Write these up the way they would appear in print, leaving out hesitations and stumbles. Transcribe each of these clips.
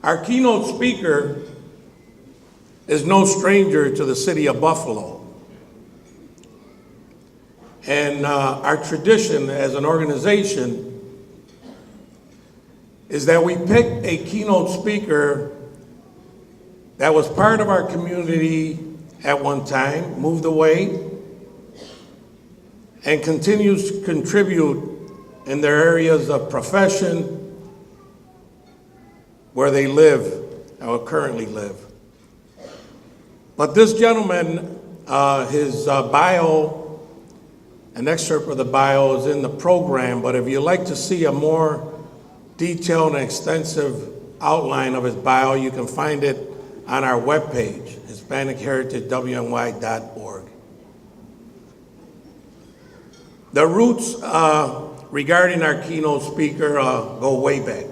Our keynote speaker is no stranger to the city of Buffalo. And our tradition as an organization is that we pick a keynote speaker that was part of our community at one time, moved away, and continues to contribute in their areas of profession where they live or currently live. But this gentleman, his bio, an excerpt of the bio is in the program, but if you'd like to see a more detailed and extensive outline of his bio, you can find it on our webpage, HispanicHeritageWNY.org. The roots regarding our keynote speaker go way back.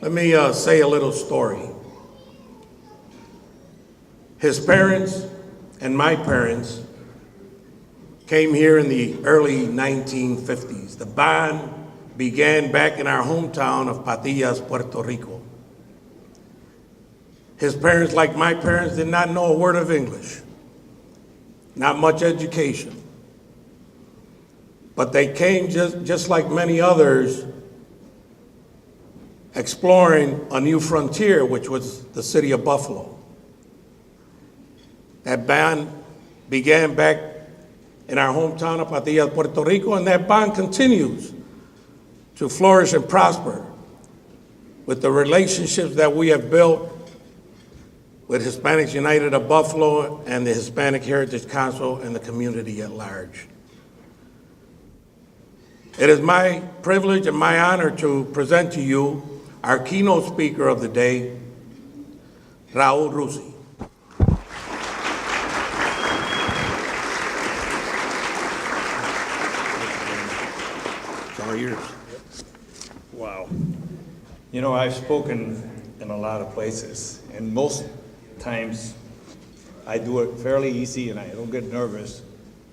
Let me say a little story. His parents and my parents came here in the early 1950s. The band began back in our hometown of Patillas, Puerto Rico. His parents, like my parents, did not know a word of English, not much education. But they came just like many others, exploring a new frontier, which was the city of Buffalo. That band began back in our hometown of Patillas, Puerto Rico, and that band continues to flourish and prosper with the relationships that we have built with Hispanics United of Buffalo and the Hispanic Heritage Council and the community at large. It is my privilege and my honor to present to you our keynote speaker of the day, Raul Russi. It's all yours. Wow. You know, I've spoken in a lot of places, and most times I do it fairly easy and I don't get nervous,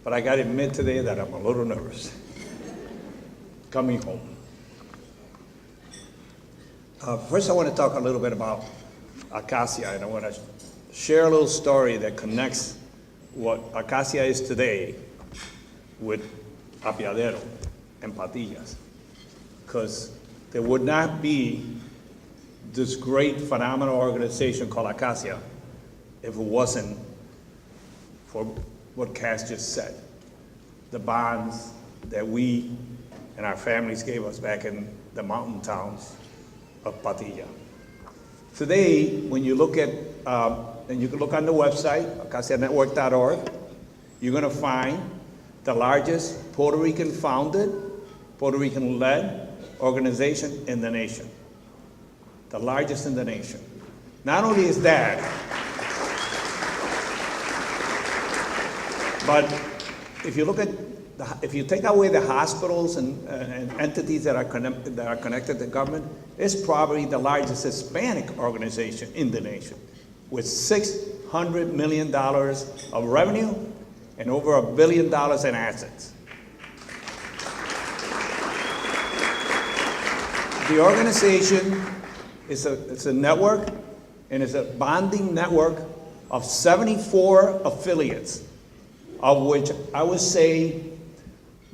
but I gotta admit today that I'm a little nervous coming home. First, I want to talk a little bit about Acacia, and I want to share a little story that connects what Acacia is today with Apiadero and Patillas, because there would not be this great, phenomenal organization called Acacia if it wasn't for what Cass just said, the bonds that we and our families gave us back in the mountain towns of Patilla. Today, when you look at, and you can look on the website, acacianetwork.org, you're gonna find the largest Puerto Rican founded, Puerto Rican led organization in the nation. The largest in the nation. Not only is that, but if you look at, if you take away the hospitals and entities that are connected to government, it's probably the largest Hispanic organization in the nation, with $600 million of revenue and over $1 billion in assets. The organization is a network, and it's a bonding network of 74 affiliates, of which I would say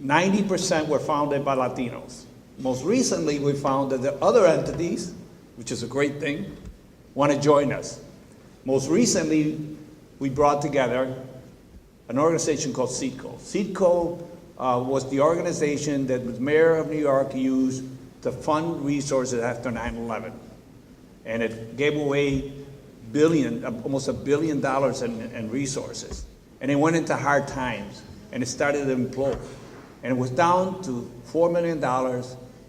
90% were founded by Latinos. Most recently, we found that the other entities, which is a great thing, want to join us. Most recently, we brought together an organization called CEDCO. CEDCO was the organization that the mayor of New York used to fund resources after 9/11. And it gave away almost $1 billion in resources. And it went into hard times, and it started to implode. And it was down to $4 million,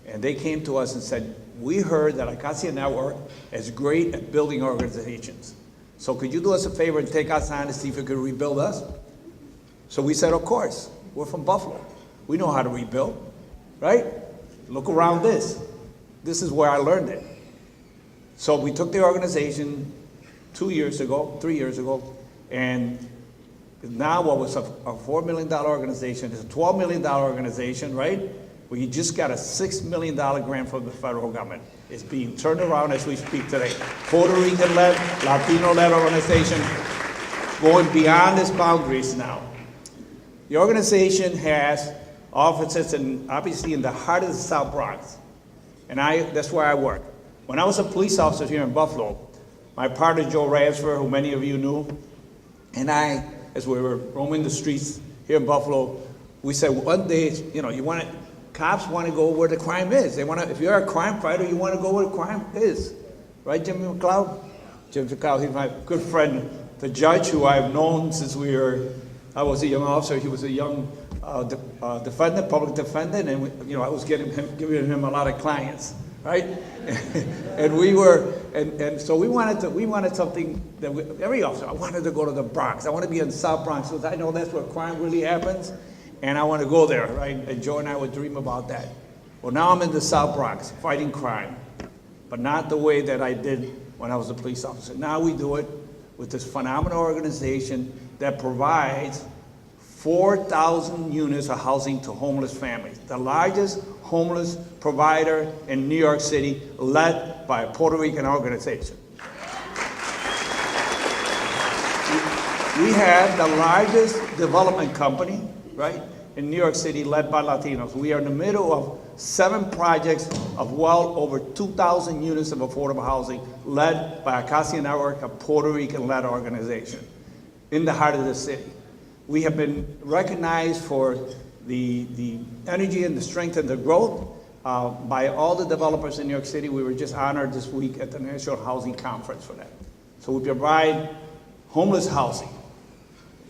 and they came to us and said, we heard that Acacia Network is great at building organizations. So could you do us a favor and take us on to see if you could rebuild us? So we said, of course, we're from Buffalo. We know how to rebuild, right? Look around this. This is where I learned it. So we took the organization 3 years ago, and now what was a $4 million organization is a $12 million organization, right? We just got a $6 million grant from the federal government. It's being turned around as we speak today. Puerto Rican-led, Latino-led organization, going beyond its boundaries now. The organization has offices obviously in the heart of the South Bronx, and that's where I work. When I was a police officer here in Buffalo, my partner Joe Ransford, who many of you knew, and I, as we were roaming the streets here in Buffalo, we said one day, cops want to go where the crime is. If you're a crime fighter, you want to go where the crime is. Right, Jimmy McLeod? Jimmy McLeod, he's my good friend, the judge who I've known since I was a young officer, he was a young defendant, public defendant, and I was giving him a lot of clients, right? and so we wanted something that every officer, I wanted to go to the Bronx. I want to be in South Bronx because I know that's where crime really happens, and I want to go there, right? And Joe and I would dream about that. Well, now I'm in the South Bronx fighting crime, but not the way that I did when I was a police officer. Now we do it with this phenomenal organization that provides 4,000 units of housing to homeless families, the largest homeless provider in New York City, led by a Puerto Rican organization. We have the largest development company, right, in New York City, led by Latinos. We are in the middle of 7 projects of well over 2,000 units of affordable housing, led by Acacia Network, a Puerto Rican-led organization, in the heart of the city. We have been recognized for the energy and the strength and the growth by all the developers in New York City. We were just honored this week at the National Housing Conference for that. So we provide homeless housing,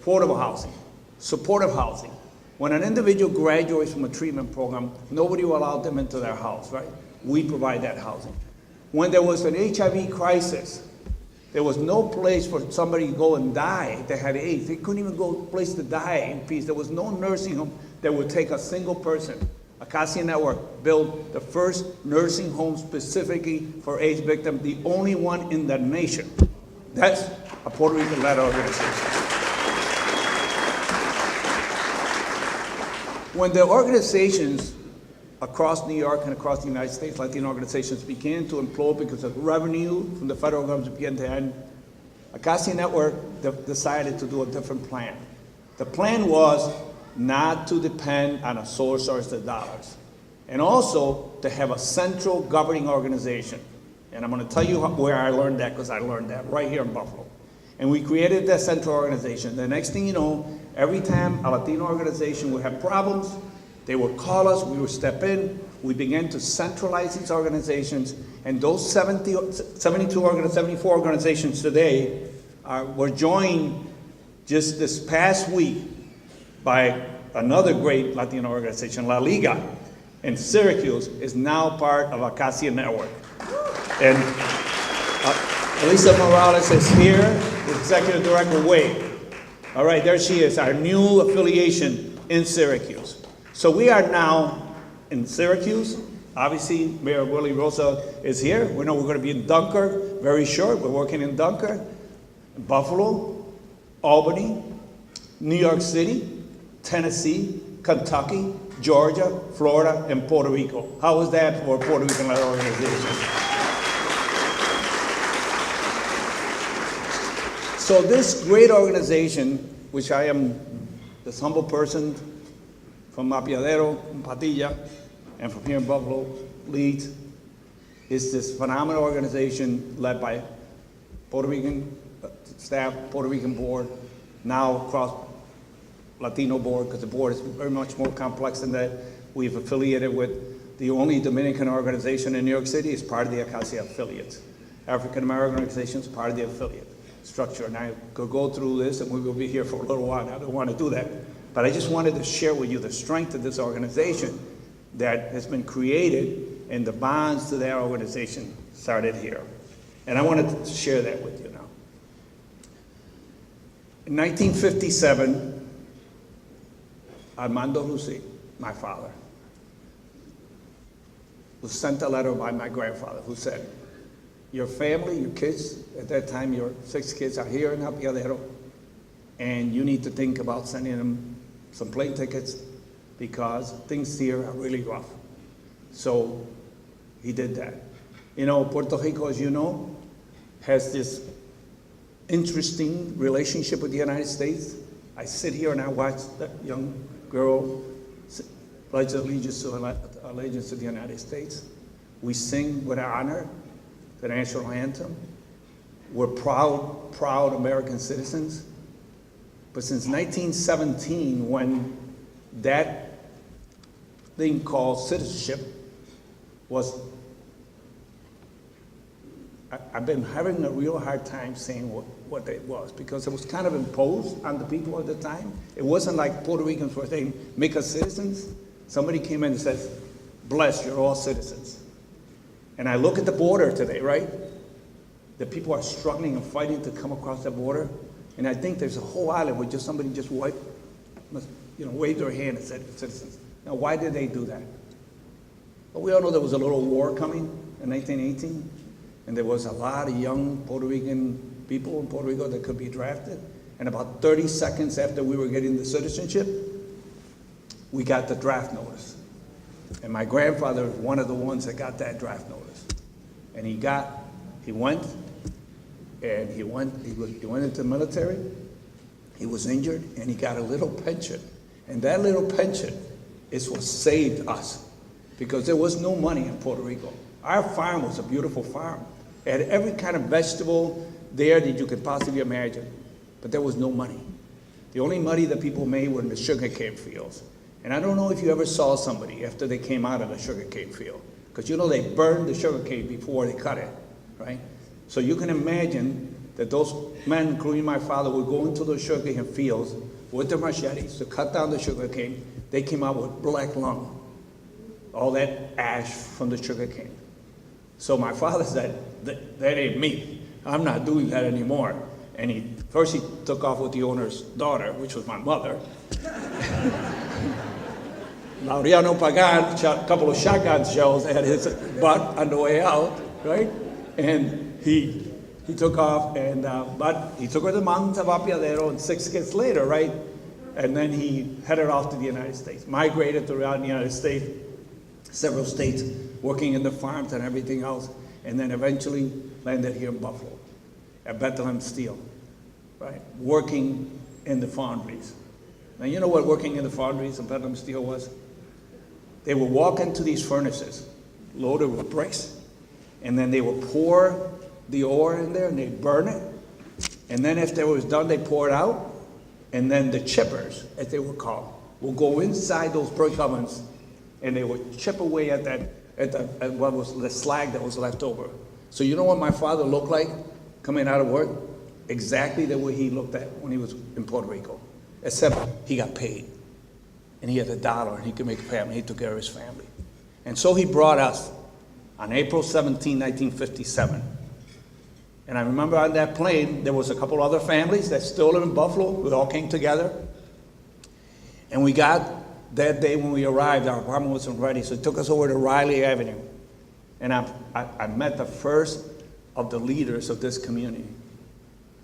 affordable housing, supportive housing. When an individual graduates from a treatment program, nobody will allow them into their house, right? We provide that housing. When there was an HIV crisis, there was no place for somebody to go and die that had AIDS. They couldn't even go a place to die in peace. There was no nursing home that would take a single person. Acacia Network built the first nursing home specifically for AIDS victims, the only one in the nation. That's a Puerto Rican-led organization. When the organizations across New York and across the United States, Latino organizations began to implode because of revenue from the federal government began to end, Acacia Network decided to do a different plan. The plan was not to depend on a sole source of dollars, and also to have a central governing organization. And I'm going to tell you where I learned that, because I learned that right here in Buffalo. And we created that central organization. The next thing you know, every time a Latino organization would have problems, they would call us, we would step in, we began to centralize these organizations, and those 74 organizations today were joined just this past week by another great Latino organization, La Liga, in Syracuse, is now part of Acacia Network. And Elisa Morales is here, the Executive Director, Wade. All right, there she is, our new affiliation in Syracuse. So we are now in Syracuse. Obviously, Mayor Willie Rosa is here. We know we're going to be in Dunkirk very short. We're working in Dunkirk, Buffalo, Albany, New York City, Tennessee, Kentucky, Georgia, Florida, and Puerto Rico. How is that for a Puerto Rican-led organization? So this great organization, which I am this humble person from Mapiadero, Padilla, and from here in Buffalo, leads, is this phenomenal organization led by Puerto Rican staff, Puerto Rican board, now across Latino board, because the board is very much more complex than that. We've affiliated with the only Dominican organization in New York City is part of the Acacia affiliates. African American organizations, part of the affiliate structure. And I could go through this and we will be here for a little while. I don't want to do that. But I just wanted to share with you the strength of this organization that has been created, and the bonds to that organization started here. And I wanted to share that with you now. In 1957, Armando Russi, my father, was sent a letter by my grandfather who said, your family, your kids, at that time your 6 kids are here in Apiadero, and you need to think about sending them some plane tickets because things here are really rough. So he did that. You know, Puerto Rico, as you know, has this interesting relationship with the United States. I sit here and I watch that young girl pledge allegiance to the United States. We sing with honor the national anthem. We're proud American citizens. But since 1917, when that thing called citizenship was, I've been having a real hard time saying what it was, because it was kind of imposed on the people at the time. It wasn't like Puerto Ricans were saying, make us citizens. Somebody came in and says, bless, you're all citizens. And I look at the border today, right? The people are struggling and fighting to come across the border. And I think there's a whole island where somebody just waved their hand and said citizens. Now, why did they do that? Well, we all know there was a little war coming in 1918, and there was a lot of young Puerto Rican people in Puerto Rico that could be drafted. And about 30 seconds after we were getting the citizenship, we got the draft notice. And my grandfather was one of the ones that got that draft notice. And he went into the military. He was injured, and he got a little pension. And that little pension is what saved us, because there was no money in Puerto Rico. Our farm was a beautiful farm. It had every kind of vegetable there that you could possibly imagine, but there was no money. The only money that people made were in the sugarcane fields. And I don't know if you ever saw somebody after they came out of the sugarcane field, because you know they burned the sugarcane before they cut it, right? So you can imagine that those men, including my father, would go into those sugarcane fields with their machetes to cut down the sugarcane. They came out with black lung, all that ash from the sugarcane. So my father said, that ain't me. I'm not doing that anymore. And first he took off with the owner's daughter, which was my mother. Laureano Pagan shot a couple of shotgun shells at his butt on the way out, right? And he took off, but he took her to the mountains of Apiadero, and 6 kids later, right? And then he headed off to the United States, migrated throughout the United States, several states, working in the farms and everything else, and then eventually landed here in Buffalo, at Bethlehem Steel, right? Working in the foundries. Now, you know what working in the foundries of Bethlehem Steel was? They would walk into these furnaces, loaded with bricks, and then they would pour the ore in there and they'd burn it. And then if it was done, they pour it out. And then the chippers, as they were called, will go inside those brick ovens and they would chip away at what was the slag that was left over. So you know what my father looked like coming out of work? Exactly the way he looked at when he was in Puerto Rico. Except he got paid. And he had $1 and he could make a family. He took care of his family. And so he brought us on April 17, 1957. And I remember on that plane, there was a couple other families that still live in Buffalo. We all came together. And we got, that day when we arrived, our apartment wasn't ready, so it took us over to Riley Avenue. And I met the first of the leaders of this community,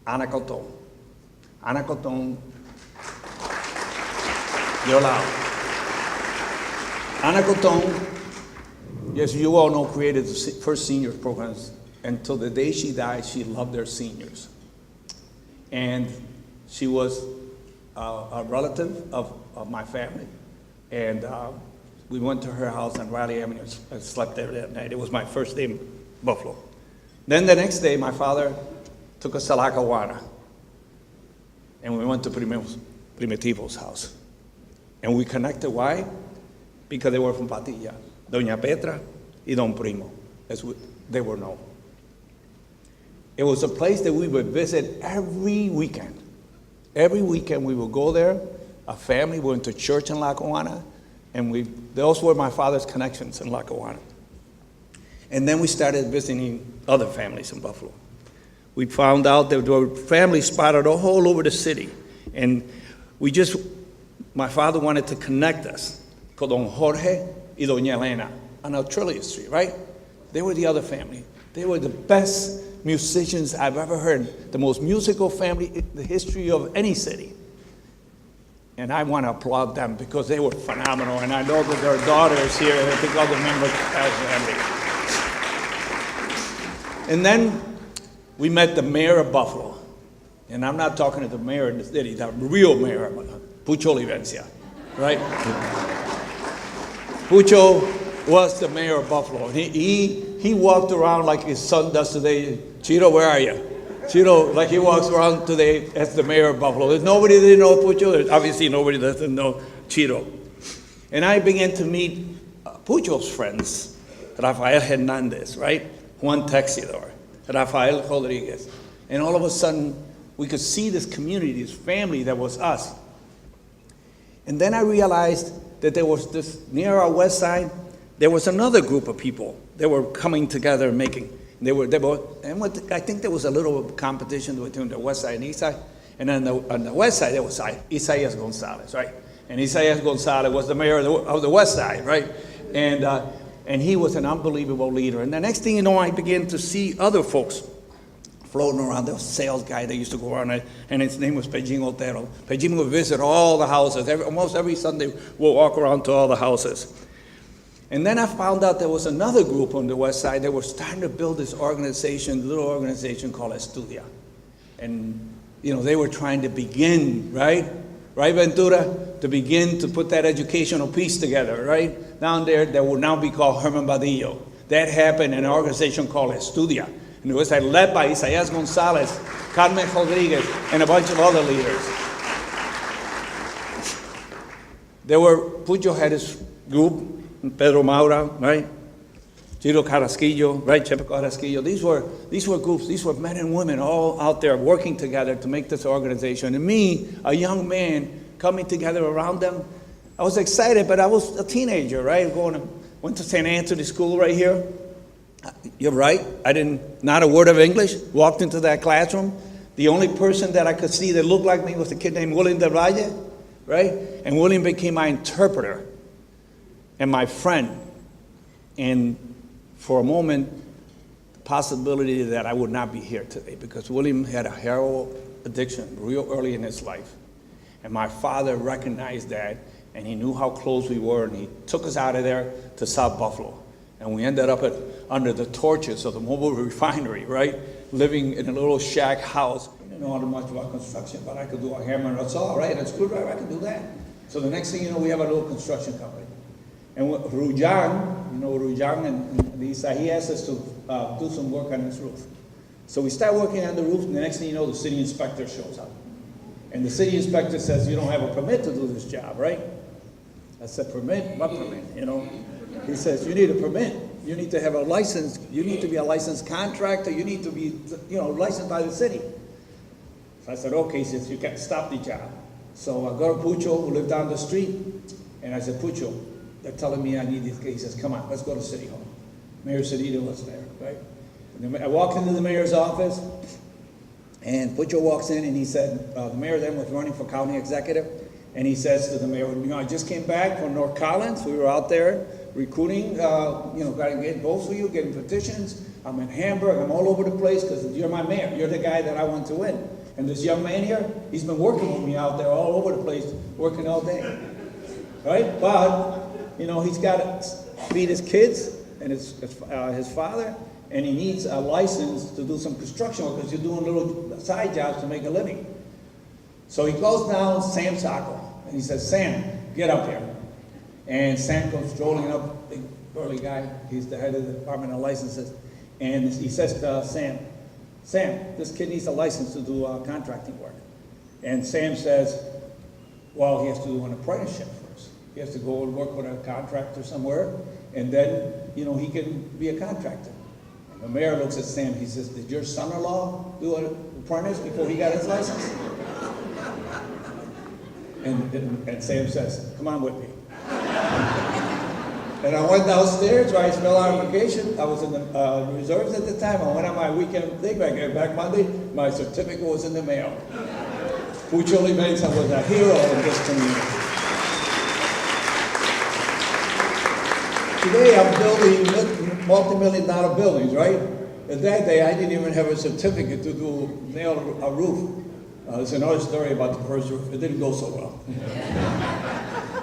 Ana Cotón. Ana Cotón, Yola. Ana Cotón, yes, you all know, created the first senior programs. Until the day she died, she loved their seniors. And she was a relative of my family. And we went to her house on Riley Avenue and slept there that night. It was my first day in Buffalo. Then the next day, my father took us to Lackawanna. And we went to Primitivo's house. And we connected. Why? Because they were from Patilla. Doña Petra y Don Primo, as they were known. It was a place that we would visit every weekend. Every weekend we would go there. A family went to church in Lackawanna, and those were my father's connections in Lackawanna. And then we started visiting other families in Buffalo. We found out that there were families spotted all over the city, and my father wanted to connect us con Don Jorge y Doña Elena on Australia Street, right? They were the other family. They were the best musicians I've ever heard, the most musical family in the history of any city. And I want to applaud them because they were phenomenal. And I know that their daughter is here, and I think other members as family. And then we met the mayor of Buffalo. And I'm not talking to the mayor in the city, the real mayor, Pucho Livencia, right? Pucho was the mayor of Buffalo. He walked around like his son does today. Chito, where are you? Chito, like he walks around today as the mayor of Buffalo. There's nobody that didn't know Pucho. There's obviously nobody that doesn't know Chito. And I began to meet Pucho's friends, Rafael Hernandez, right? Juan Texidor, Rafael Rodriguez. And all of a sudden, we could see this community, this family that was us. And then I realized that there was this, near our west side, there was another group of people that were coming together and making. I think there was a little competition between the west side and east side. And then on the west side, there was Isaias Gonzalez, right? And Isaias Gonzalez was the mayor of the west side, right? And he was an unbelievable leader. And the next thing you know, I began to see other folks floating around. There was a sales guy that used to go around, and his name was Pejin Otero. Pejin would visit all the houses. Almost every Sunday, we'll walk around to all the houses. And then I found out there was another group on the west side that were starting to build this organization, little organization called Estudia. And, they were trying to begin, right? Right, Ventura? To begin to put that educational piece together, right? Down there, that will now be called Herman Badillo. That happened in an organization called Estudia. And it was led by Isaias Gonzalez, Carmen Rodriguez, and a bunch of other leaders. Pucho had his group, Pedro Maura, right? Chito Carrasquillo, right? Chepe Carrasquillo. These were groups. These were men and women all out there working together to make this organization. And me, a young man, coming together around them, I was excited, but I was a teenager, right? Went to St. Anthony School right here. You're right. Not a word of English. Walked into that classroom. The only person that I could see that looked like me was a kid named William Del Valle, right? And William became my interpreter and my friend. And for a moment, the possibility that I would not be here today, because William had a heroin addiction real early in his life. And my father recognized that, and he knew how close we were, and he took us out of there to South Buffalo. And we ended up under the torches of the mobile refinery, right? Living in a little shack house. I didn't know much about construction, but I could do a hammer and a saw, right? And a screwdriver, I could do that. So the next thing you know, we have a little construction company. And Rujan, and he asked us to do some work on his roof. So we start working on the roof, and the next thing you know, the city inspector shows up. And the city inspector says, you don't have a permit to do this job, right? I said, permit? What permit, He says, you need a permit. You need to have a license. You need to be a licensed contractor. You need to be, licensed by the city. So I said, okay. He says, you can't stop the job. So I go to Pucho, who lived down the street, and I said, Pucho, they're telling me I need this case. He says, come on, let's go to City Hall. Mayor Cedillo was there, right? And then I walked into the mayor's office, and Pucho walks in, and he said, the mayor then was running for county executive, and he says to the mayor, I just came back from North Collins. We were out there recruiting, getting votes for you, getting petitions. I'm in Hamburg. I'm all over the place because you're my mayor. You're the guy that I want to win. And this young man here, he's been working with me out there all over the place, working all day, right? But he's got to feed his kids and his father, and he needs a license to do some construction work because you're doing little side jobs to make a living. So he calls down Sam Sacco, and he says, Sam, get up here. And Sam comes strolling up, big burly guy. He's the head of the Department of Licenses. And he says to Sam, this kid needs a license to do contracting work. And Sam says, well, he has to do an apprenticeship first. He has to go and work with a contractor somewhere, and then, he can be a contractor. And the mayor looks at Sam, he says, did your son-in-law do an apprentice before he got his license? And Sam says, come on with me. And I went downstairs, right, I fell out on vacation. I was in the reserves at the time. I went on my weekend thing. I came back Monday. My certificate was in the mail. Pucho Livencia was a hero in this community. Today I'm building multi-million-dollar buildings, right? At that day, I didn't even have a certificate to nail a roof. There's another story about the first roof. It didn't go so well.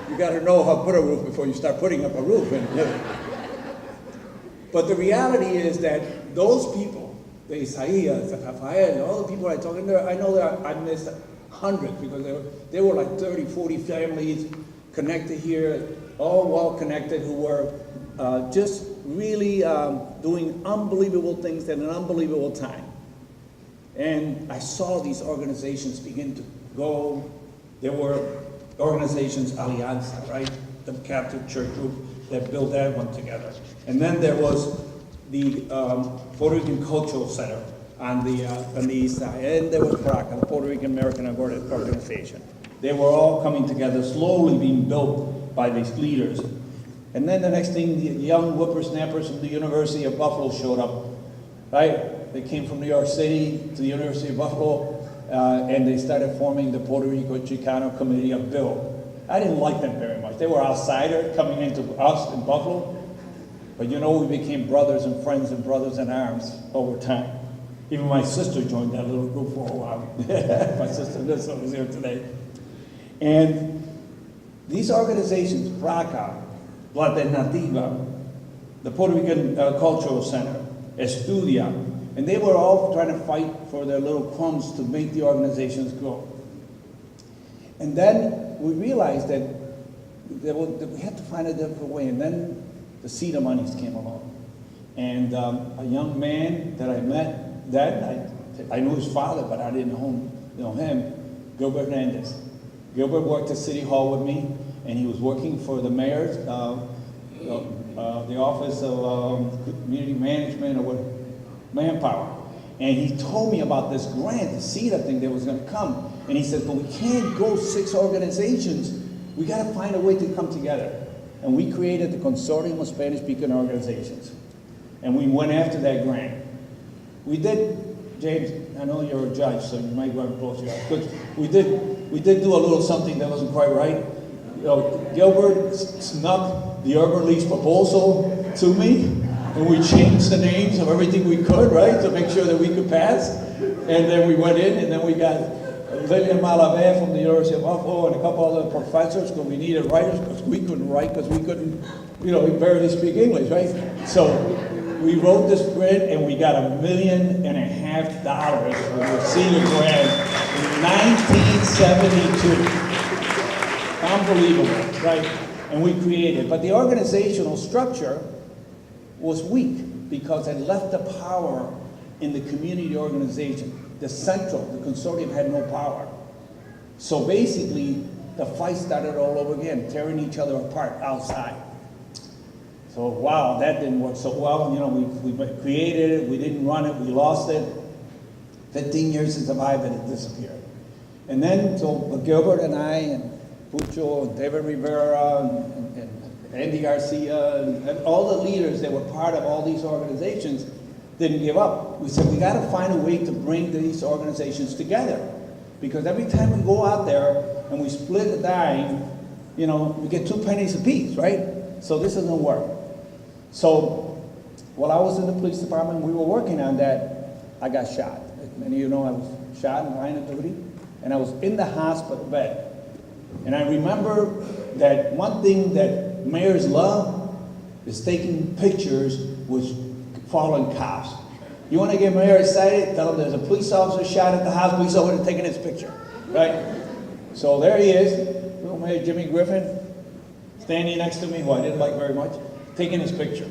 You got to know how to put a roof before you start putting up a roof. But the reality is that those people, the Isaias, the Rafael, all the people I talked to, I know that I missed hundreds because there were like 30, 40 families connected here, all well connected, who were just really doing unbelievable things at an unbelievable time. And I saw these organizations begin to go. There were organizations, Alianza, right? The Catholic Church group that built that one together. And then there was the Puerto Rican Cultural Center on the east side. And there was PRACA, the Puerto Rican American Organization. They were all coming together, slowly being built by these leaders. And then the next thing, the young whippersnappers from the University of Buffalo showed up, right? They came from New York City to the University of Buffalo, and they started forming the Puerto Rico Chicano Committee of Bill. I didn't like them very much. They were outsiders coming into us in Buffalo, but you know, we became brothers and friends and brothers in arms over time. Even my sister joined that little group for a while. My sister Lisa was here today. And these organizations, PRACA, La Alternativa, the Puerto Rican Cultural Center, Estudia, and they were all trying to fight for their little crumbs to make the organizations grow. And then we realized that we had to find a different way. And then the CETA monies came along. And a young man that I met then, I knew his father, but I didn't know him, Gilbert Hernandez. Gilbert worked at City Hall with me, and he was working for the mayor's, the Office of Community Management or Manpower. And he told me about this grant, the CETA thing that was going to come. And he said, but we can't go 6 organizations. We got to find a way to come together. And we created the Consortium of Spanish-Speaking Organizations. And we went after that grant. We did, James, I know you're a judge, so you might want to close your eyes. But we did do a little something that wasn't quite right. You know, Gilbert snuck the urban lease proposal to me, and we changed the names of everything we could, right, to make sure that we could pass. And then we went in, and then we got Lillian Malavé from the University of Buffalo and a couple other professors, because we needed writers, because we couldn't write, because we couldn't, we barely speak English, right? So we wrote this grant, and we got $1.5 million from the CETA grant in 1972. Unbelievable, right? And we created, but the organizational structure was weak because it left the power in the community organization. The consortium had no power. So basically, the fight started all over again, tearing each other apart outside. So wow, that didn't work so well. We created it, we didn't run it, we lost it. 15 years to survive it, it disappeared. And then, so Gilbert and I, and Pucho, and David Rivera, and Andy Garcia, and all the leaders that were part of all these organizations didn't give up. We said, we got to find a way to bring these organizations together. Because every time we go out there and we split a dime, we get 2 pennies apiece, right? So this doesn't work. So while I was in the police department, we were working on that, I got shot. As many of you know, I was shot in line of duty, and I was in the hospital bed. And I remember that one thing that mayors love is taking pictures with fallen cops. You want to get mayor excited? Tell him there's a police officer shot at the house, police officer taking his picture, right? So there he is, little Mayor Jimmy Griffin, standing next to me, who I didn't like very much, taking his picture.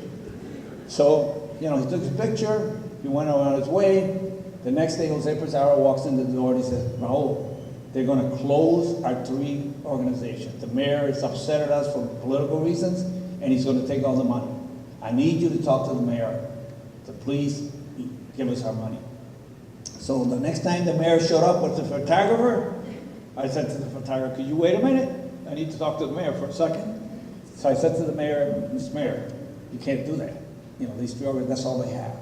So, he took his picture, he went on his way. The next day, Jose Pizarro walks in the door and he says, Raul, they're going to close our 3 organizations. The mayor is upset at us for political reasons, and he's going to take all the money. I need you to talk to the mayor to please give us our money. So the next time the mayor showed up with the photographer, I said to the photographer, could you wait a minute? I need to talk to the mayor for a second. So I said to the mayor, Mr. Mayor, you can't do that. These 3 organizations, that's all they have.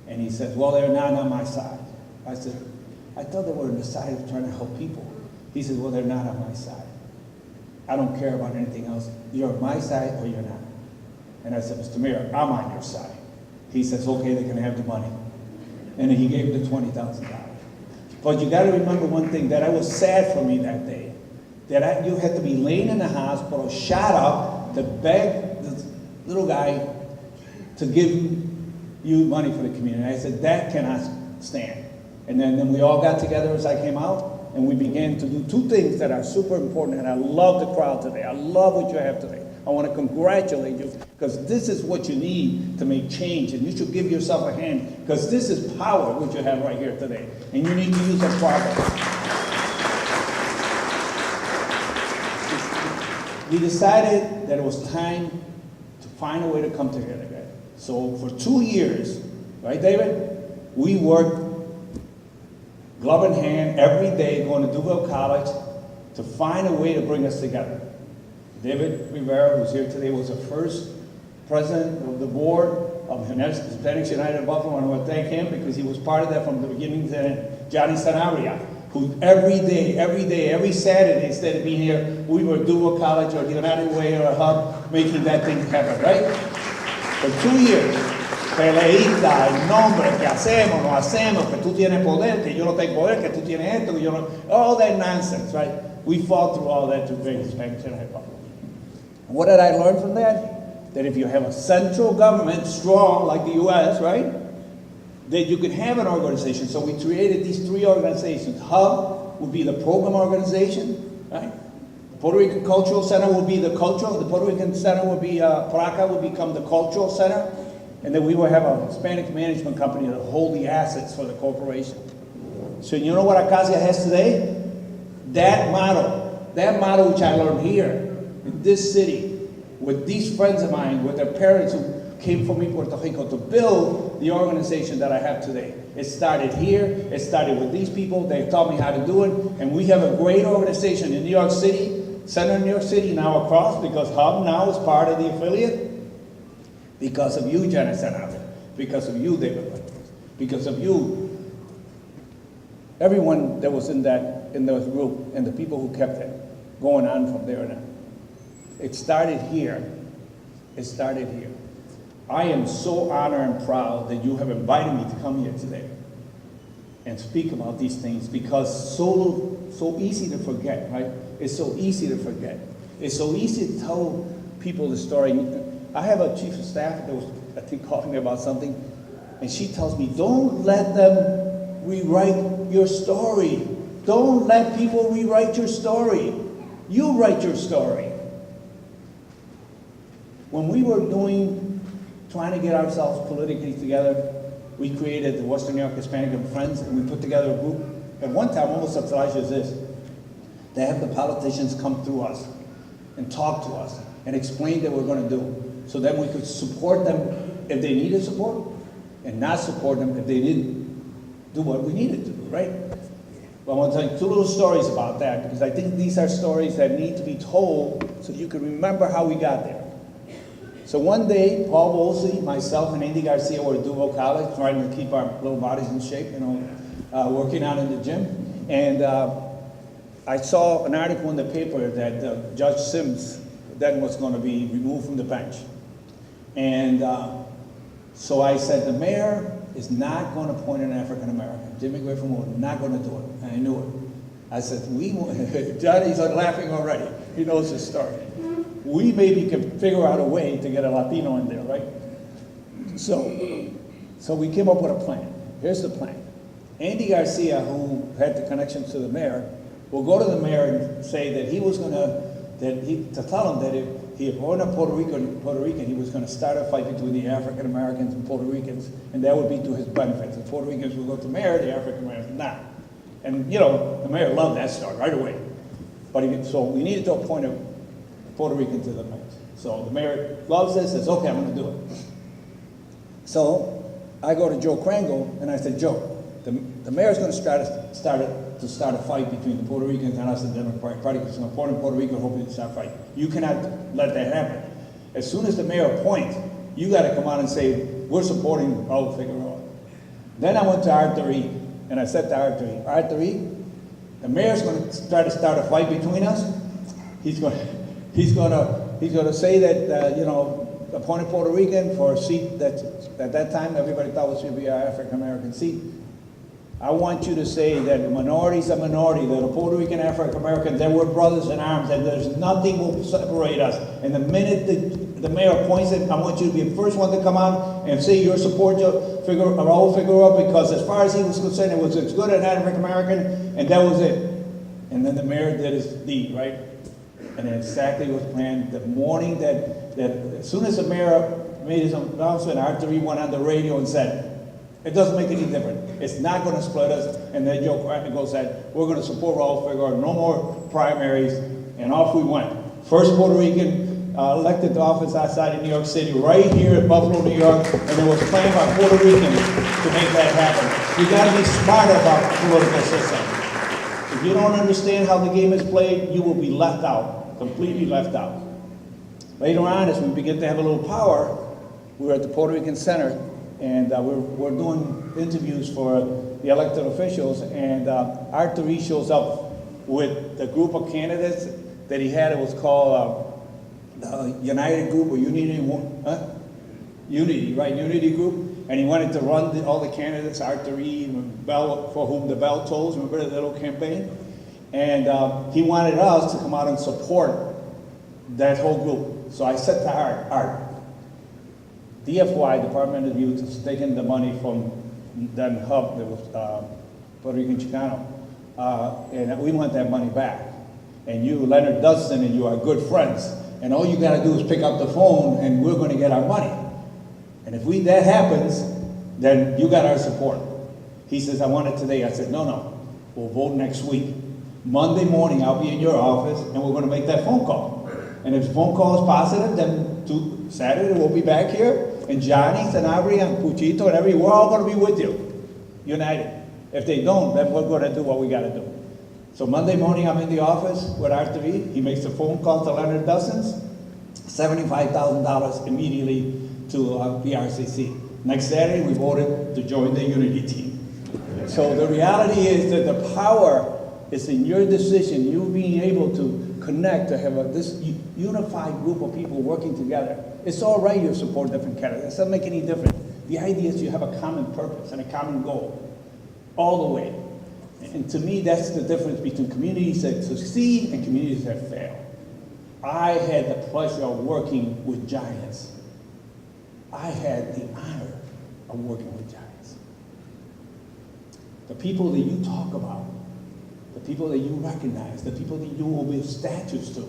And he says, well, they're not on my side. I said, I thought they were on the side of trying to help people. He said, well, they're not on my side. I don't care about anything else. You're on my side or you're not. And I said, Mr. Mayor, I'm on your side. He says, okay, they can have the money. And he gave him the $20,000. But you gotta remember one thing, that it was sad for me that day. That you had to be laying in the hospital, shot up, to beg this little guy to give you money for the community. I said, that cannot stand. And then we all got together as I came out, and we began to do two things that are super important, and I love the crowd today. I love what you have today. I want to congratulate you, because this is what you need to make change, and you should give yourself a hand, because this is power, what you have right here today, and you need to use that power. We decided that it was time to find a way to come together again. So for 2 years, right, David? We worked glove in hand every day, going to Duval College to find a way to bring us together. David Rivera, who's here today, was the first president of the board of Hispanics United of Buffalo. I want to thank him because he was part of that from the beginning to end. Johnny Sanabria, who every Saturday, instead of being here, we were at Duval College or the United Way or a hub, making that thing happen, right? For 2 years. Peleita, el nombre, que hacemos, no hacemos, que tú tienes poder, que yo no tengo poder, que tú tienes esto, que yo no... All that nonsense, right? We fought through all that to bring Hispanics United Buffalo. What did I learn from that? That if you have a central government strong like the U.S., right? That you can have an organization. So we created these 3 organizations. HUB would be the program organization, right? The Puerto Rican Cultural Center will be the cultural. The Puerto Rican Center will be, PRACA will become the cultural center. And then we will have a Hispanic management company that will hold the assets for the corporation. So you know what Acacia has today? That model which I learned here in this city, with these friends of mine, with their parents who came from Puerto Rico to build the organization that I have today. It started here, it started with these people, they taught me how to do it, and we have a great organization in New York City, Center of New York City, now across, because HUB now is part of the affiliate. Because of you, Janet Sanabria. Because of you, David Lexus. Because of you, everyone that was in those group, and the people who kept it going on from there on. It started here. It started here. I am so honored and proud that you have invited me to come here today and speak about these things, because so easy to forget, right? It's so easy to forget. It's so easy to tell people the story. I have a chief of staff that was, I think, calling me about something, and she tells me, don't let them rewrite your story. Don't let people rewrite your story. You write your story. When we were trying to get ourselves politically together, we created the Western New York Hispanic and Friends, and we put together a group. At one time, almost as large as this, they have the politicians come through us and talk to us and explain what we're going to do, so that we could support them if they needed support, and not support them if they didn't do what we needed to do, right? But I want to tell you 2 little stories about that, because I think these are stories that need to be told so you can remember how we got there. So one day, Paul Wolsey, myself, and Andy Garcia were at Duval College trying to keep our little bodies in shape, working out in the gym. And I saw an article in the paper that Judge Sims then was going to be removed from the bench. And so I said, the mayor is not going to appoint an African-American. Jimmy Griffin was not going to do it. And I knew it. I said, Johnny's laughing already. He knows his story. We maybe can figure out a way to get a Latino in there, right? So we came up with a plan. Here's the plan. Andy Garcia, who had the connections to the mayor, will go to the mayor and say that he was going to tell him that if he appointed a Puerto Rican, he was going to start a fight between the African Americans and Puerto Ricans, and that would be to his benefit. The Puerto Ricans would go to the mayor, the African Americans not. And the mayor loved that story right away. So we needed to appoint a Puerto Rican to the mayor. So the mayor loves this, says, okay, I'm going to do it. So I go to Joe Krangle, and I said, Joe, the mayor's going to start a fight between the Puerto Ricans and us, the Democratic Party, because I'm appointing Puerto Rican, hoping to start a fight. You cannot let that happen. As soon as the mayor appoints, you got to come out and say, we're supporting Raul Figueroa. Then I went to Arthur, and I said to Arthur, the mayor's going to try to start a fight between us. He's going to say that appointed Puerto Rican for a seat that at that time everybody thought was going to be an African American seat. I want you to say that the minority is a minority, that the Puerto Rican African Americans, that we're brothers in arms, that there's nothing will separate us. And the minute the mayor appoints it, I want you to be the first one to come out and say your support to Raul Figueroa, because as far as he was concerned, it was as good an African American, and that was it. And then the mayor did his deed, right? And exactly was planned. The morning that as soon as the mayor made his announcement, R3 went on the radio and said, it doesn't make any difference. It's not going to split us. And then Joe Cranico said, we're going to support Raul Figueroa, no more primaries, and off we went. First Puerto Rican elected to office outside of New York City, right here in Buffalo, New York, and it was planned by Puerto Ricans to make that happen. You got to be smart about the political system. If you don't understand how the game is played, you will be left out, completely left out. Later on, as we begin to have a little power, we were at the Puerto Rican Center, and we're doing interviews for the elected officials, and R3 shows up with the group of candidates that he had. It was called United Group or Unity, Unity, right? Unity Group. And he wanted to run all the candidates, R3, Bell, for whom the bell tolls, remember the little campaign? And he wanted us to come out and support that whole group. So I said to Art, DFY, Department of Youth, has taken the money from then Hub, that was Puerto Rican Chicano, and we want that money back. And you, Leonard Dustin, and you are good friends. And all you gotta do is pick up the phone and we're gonna get our money. And if that happens, then you got our support. He says, I want it today. I said, no, we'll vote next week. Monday morning, I'll be in your office and we're gonna make that phone call. And if the phone call is positive, then Saturday we'll be back here. And Johnny, Sanabria, and Puchito, and we're all gonna be with you, united. If they don't, then we're gonna do what we gotta do. So Monday morning, I'm in the office with R3. He makes a phone call to Leonard Dustin's, $75,000 immediately to PRCC. Next Saturday, we voted to join the Unity team. So the reality is that the power is in your decision, you being able to connect, to have this unified group of people working together. It's all right you support different candidates. It doesn't make any difference. The idea is you have a common purpose and a common goal, all the way. And to me, that's the difference between communities that succeed and communities that fail. I had the pleasure of working with giants. I had the honor of working with giants. The people that you talk about, the people that you recognize, the people that you will build statues to,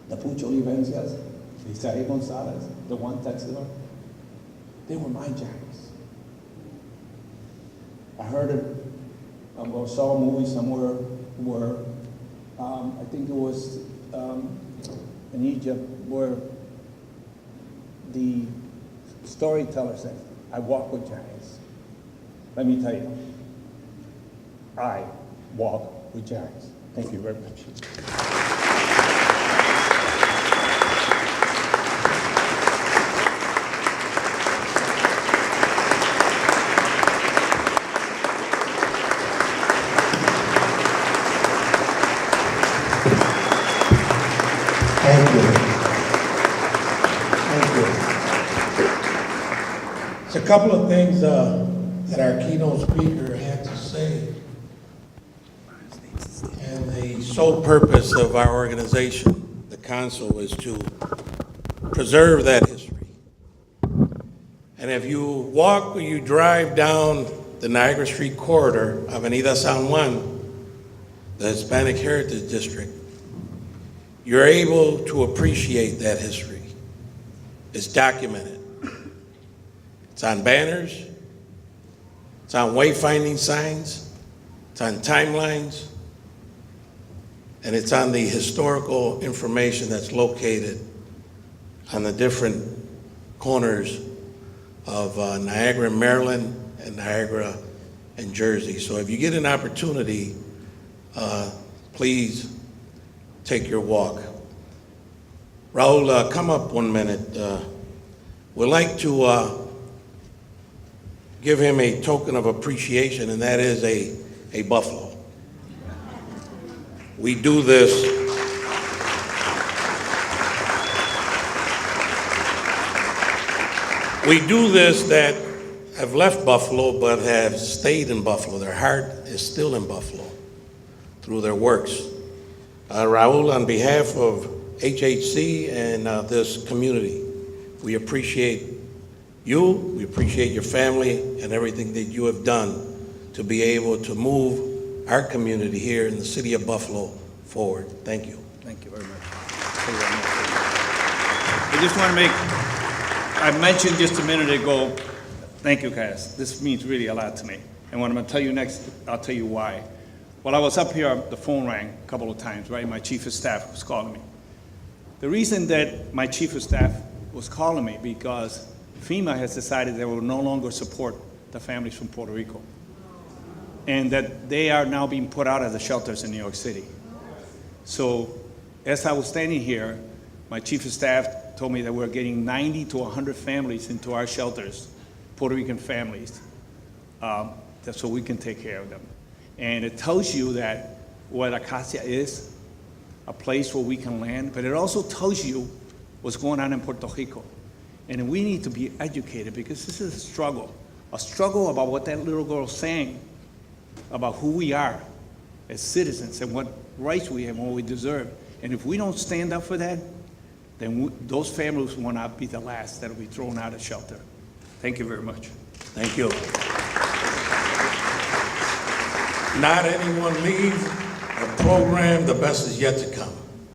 the Pucho Vivencias, the Isaiah Gonzalez, the one Texaner, they were my giants. I heard it, I saw a movie somewhere where, I think it was in Egypt, where the storyteller said, I walk with giants. Let me tell you, I walk with giants. Thank you very much. Thank you. It's a couple of things that our keynote speaker had to say. And the sole purpose of our organization, the Council, is to preserve that history. And if you walk or you drive down the Niagara Street corridor of Avenida San Juan, the Hispanic Heritage District, you're able to appreciate that history. It's documented. It's on banners, it's on wayfinding signs, it's on timelines, and it's on the historical information that's located on the different corners of Niagara, Maryland, and Niagara and Jersey. So if you get an opportunity, please take your walk. Raul, come up 1 minute. We'd like to give him a token of appreciation, and that is a buffalo. We do this that have left Buffalo but have stayed in Buffalo. Their heart is still in Buffalo through their works. Raul, on behalf of HHC and this community, we appreciate you, we appreciate your family and everything that you have done to be able to move our community here in the city of Buffalo forward. Thank you. Thank you very much. Thank you very much. I just want to I mentioned just a minute ago, thank you guys. This means really a lot to me. And what I'm going to tell you next, I'll tell you why. While I was up here, the phone rang a couple of times, right? My chief of staff was calling me. The reason that my chief of staff was calling me because FEMA has decided they will no longer support the families from Puerto Rico, and that they are now being put out of the shelters in New York City. So as I was standing here, my chief of staff told me that we're getting 90 to 100 families into our shelters, Puerto Rican families, so we can take care of them. And it tells you that what Acacia is, a place where we can land, but it also tells you what's going on in Puerto Rico. And we need to be educated because this is a struggle about what that little girl is saying, about who we are as citizens and what rights we have and what we deserve. And if we don't stand up for that, then those families will not be the last that will be thrown out of shelter. Thank you very much. Thank you. Not anyone leave the program, the best is yet to come.